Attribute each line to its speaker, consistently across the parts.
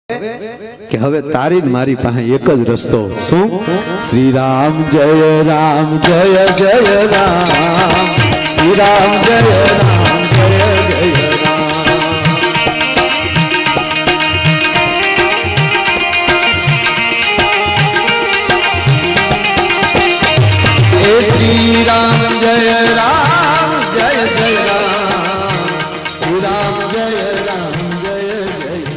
Speaker 1: કે હવે તારી મારી પાસે એક જ રસ્તો શું શ્રી રામ જય રામ જય જય રામ શ્રી રામ જય રામ જય જય રામ એ શ્રી રામ જય રામ જય જય રામ શ્રી રામ જય રામ જય જય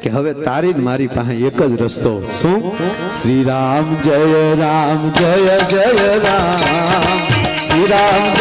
Speaker 1: કે હવે તારી મારી પાસે એક જ રસ્તો શું શ્રી રામ જય રામ જય જય રામ શ્રી રામ